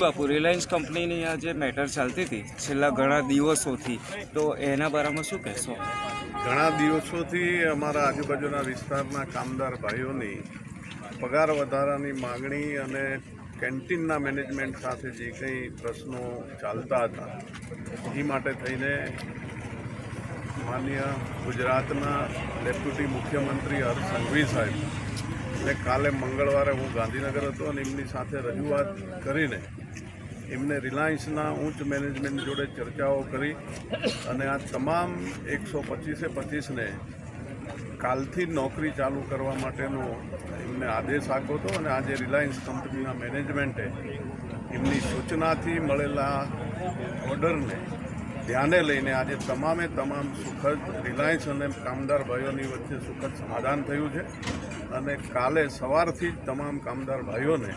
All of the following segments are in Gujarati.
બાપુ રિલાયન્સ કંપનીની આ જે મેટર ચાલતી હતી છેલ્લા ઘણા દિવસોથી, તો એના બારામાં શું કહેશો? ઘણા દિવસોથી અમારા આજુબાજુના વિસ્તારના કામદાર ભાઈઓની પગાર વધારાની માગણી અને કેન્ટીનના મેનેજમેન્ટ સાથે જે કંઈ પ્રશ્નો ચાલતા હતા એ માટે થઈને માનનીય ગુજરાતના ડેપ્યુટી મુખ્યમંત્રી હર્ષ સંઘવી સાહેબ ને કાલે મંગળવારે હું ગાંધીનગર હતો અને એમની સાથે રજૂઆત કરીને એમને રિલાયન્સના ઉચ્ચ મેનેજમેન્ટ જોડે ચર્ચાઓ કરી અને આ તમામ 125ને કાલથી નોકરી ચાલુ કરવા માટેનો એમને આદેશ આપ્યો હતો અને આજે રિલાયન્સ કંપનીના મેનેજમેન્ટે એમની સૂચનાથી મળેલા ઓર્ડરને ધ્યાને લઈને આજે તમામ સુખદ રિલાયન્સ અને કામદાર ભાઈઓની વચ્ચે સુખદ સમાધાન થયું છે અને કાલે સવારથી જ તમામ કામદાર ભાઈઓને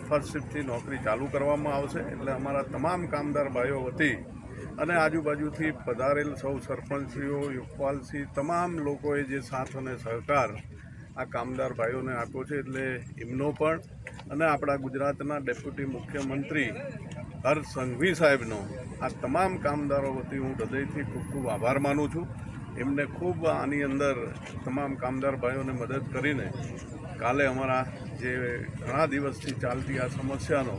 ફર્સ્ટ શિફ્ટથી નોકરી ચાલુ કરવામાં આવશે. એટલે અમારા તમામ કામદાર ભાઈઓ વતી અને આજુબાજુથી પધારેલ સૌ સરપંચશ્રીઓ, યુગપાલશ્રી, તમામ લોકોએ જે સાથ અને સહકાર આ કામદાર ભાઈઓને આપ્યો છે, એટલે એમનો પણ અને આપણા ગુજરાતના ડેપ્યુટી મુખ્યમંત્રી હર્ષ સંઘવી સાહેબનો આ તમામ કામદારો વતી હું હૃદયથી ખૂબ આભાર માનું છું. એમને ખૂબ આની અંદર તમામ કામદાર ભાઈઓને મદદ કરીને કાલે અમારા જે ઘણા દિવસથી ચાલતી આ સમસ્યાનો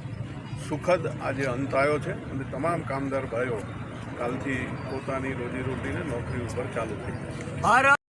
સુખદ આજે અંત આવ્યો છે અને તમામ કામદાર ભાઈઓ કાલથી પોતાની રોજીરોટીને નોકરી ઉપર ચાલુ થઈ જશે.